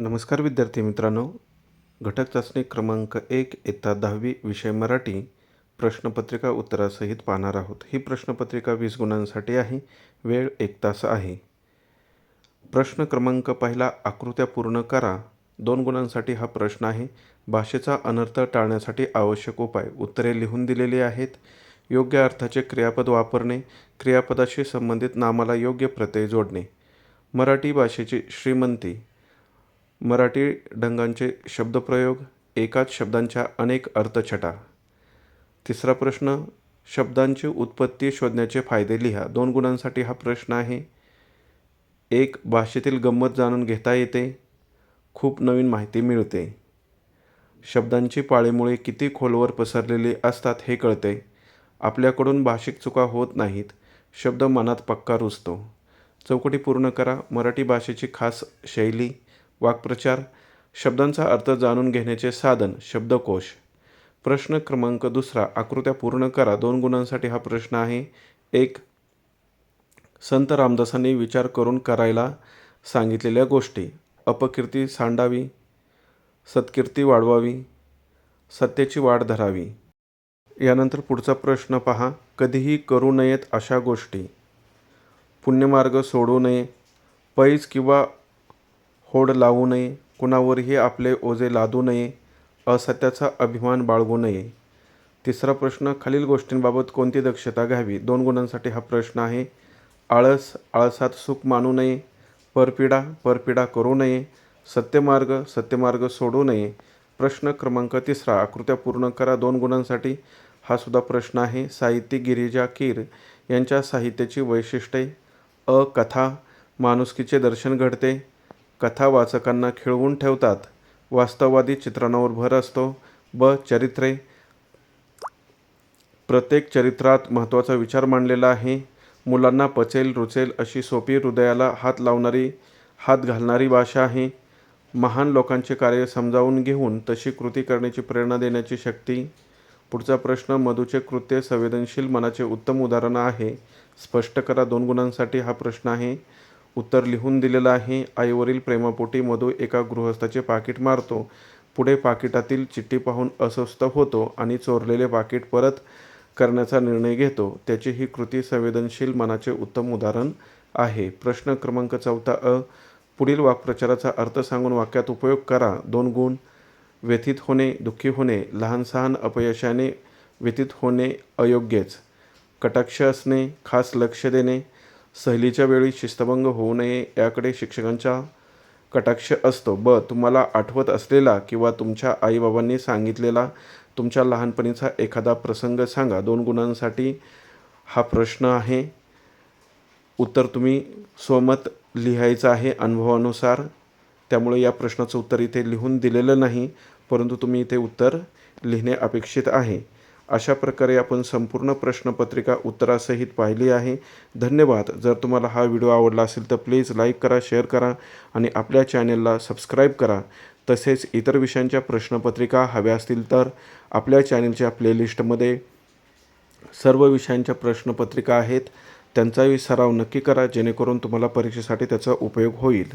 नमस्कार विद्यार्थी मित्रांनो, घटक चाचणी क्रमांक 1 इयत्ता 10वी विषय मराठी प्रश्नपत्रिका उत्तरासहित पाहणार आहोत. ही प्रश्नपत्रिका 20 गुणांसाठी आहे. वेळ 1 तास आहे. प्रश्न क्रमांक पहिला, आकृत्या पूर्ण करा. 2 गुणांसाठी हा प्रश्न आहे. भाषेचा अनर्थ टाळण्यासाठी आवश्यक उपाय. उत्तरे लिहून दिलेली आहेत. योग्य अर्थाचे क्रियापद वापरणे, क्रियापदाशी संबंधित नामाला योग्य प्रत्यय जोडणे, मराठी भाषेची श्रीमंती, मराठी ढंगांचे शब्दप्रयोग, एकाच शब्दांच्या अनेक अर्थछटा. तिसरा प्रश्न, शब्दांची उत्पत्ती शोधण्याचे फायदे लिहा. 2 गुणांसाठी हा प्रश्न आहे. 1. भाषेतील गंमत जाणून घेता येते. खूप नवीन माहिती मिळते. शब्दांची पाळेमुळे किती खोलवर पसरलेली असतात हे कळते. आपल्याकडून भाषिक चुका होत नाहीत. शब्द मनात पक्का रुजतो. चौकटी पूर्ण करा. मराठी भाषेची खास शैली, वाक्प्रचार, शब्दांचा अर्थ जाणून घेण्याचे साधन, शब्दकोश. प्रश्न क्रमांक दुसरा, आकृत्या पूर्ण करा. 2 गुणांसाठी हा प्रश्न आहे. 1. संत रामदासांनी विचार करून करायला सांगितलेल्या गोष्टी. अपकीर्ती सांडावी, सत्कीर्ती वाढवावी, सत्याची वाढ धरावी. यानंतर पुढचा प्रश्न पहा. कधीही करू नयेत अशा गोष्टी. पुण्यमार्ग सोडू नये, पैज किंवा होड लावू नये, कुणावरही आपले ओझे लादू नये, असत्याचा अभिमान बाळगू नये. तिसरा प्रश्न, खालील गोष्टींबाबत कोणती दक्षता घ्यावी. 2 गुणांसाठी हा प्रश्न आहे. आळस, आळसात सुख मानू नये, परपीडा, परपीडा करू नये, सत्यमार्ग, सत्यमार्ग सोडू नये. प्रश्न क्रमांक तिसरा, आकृत्या पूर्ण करा. 2 गुणांसाठी हा सुद्धा प्रश्न आहे. साहित्यिक गिरिजा कीर यांच्या साहित्याची वैशिष्ट्ये. अ. कथा, माणुसकीचे दर्शन घडते. कथा वाचकांना खिळवून ठेवतात. वास्तववादी चित्रणावर भर असतो. ब. चरित्रे, प्रत्येक चरित्रात महत्त्वाचा विचार मांडलेला आहे. मुलांना पचेल रुचेल अशी सोपी, हृदयाला हात घालणारी भाषा आहे. महान लोकांचे कार्य समजावून घेऊन तशी कृती करण्याची प्रेरणा देण्याची शक्ती. पुढचा प्रश्न, मधूचे कृत्य संवेदनशील मनाचे उत्तम उदाहरण आहे. स्पष्ट करा. 2 गुणांसाठी हा प्रश्न आहे. उत्तर लिहून दिलेलं आहे. आईवरील प्रेमापोटी मधू एका गृहस्थाचे पाकीट मारतो. पुढे पाकिटातील चिठ्ठी पाहून अस्वस्थ होतो आणि चोरलेले पाकीट परत करण्याचा निर्णय घेतो. त्याची ही कृती संवेदनशील मनाचे उत्तम उदाहरण आहे. प्रश्न क्रमांक 4 अ. पुढील वाक्प्रचाराचा अर्थ सांगून वाक्यात उपयोग करा. 2 गुण. व्यथित होणे, दुःखी होणे, लहानसहान अपयशाने व्यथित होणे अयोग्यच. कटाक्ष असणे, खास लक्ष देणे, सहलीच्या वेळी शिस्तभंग होऊ नये याकडे शिक्षकांचा कटाक्ष असतो. ब. तुम्हाला आठवत असलेला किंवा तुमच्या आईबाबांनी सांगितलेला तुमच्या लहानपणीचा एखादा प्रसंग सांगा. 2 गुणांसाठी हा प्रश्न आहे. उत्तर तुम्ही स्वमत लिहायचं आहे अनुभवानुसार. त्यामुळे या प्रश्नाचं उत्तर इथे लिहून दिलेलं नाही, परंतु तुम्ही इथे उत्तर लिहिणे अपेक्षित आहे. अशा प्रकारे आपण संपूर्ण प्रश्नपत्रिका उत्तरासहित पाहिली आहे. धन्यवाद. जर तुम्हाला हा व्हिडिओ आवडला असेल तर प्लीज लाईक करा, शेअर करा आणि आपल्या चॅनेलला सबस्क्राईब करा. तसेच इतर विषयांच्या प्रश्नपत्रिका हव्या असतील तर आपल्या चॅनेलच्या प्लेलिस्टमध्ये सर्व विषयांच्या प्रश्नपत्रिका आहेत. त्यांचाही सराव नक्की करा, जेणेकरून तुम्हाला परीक्षेसाठी त्याचा उपयोग होईल.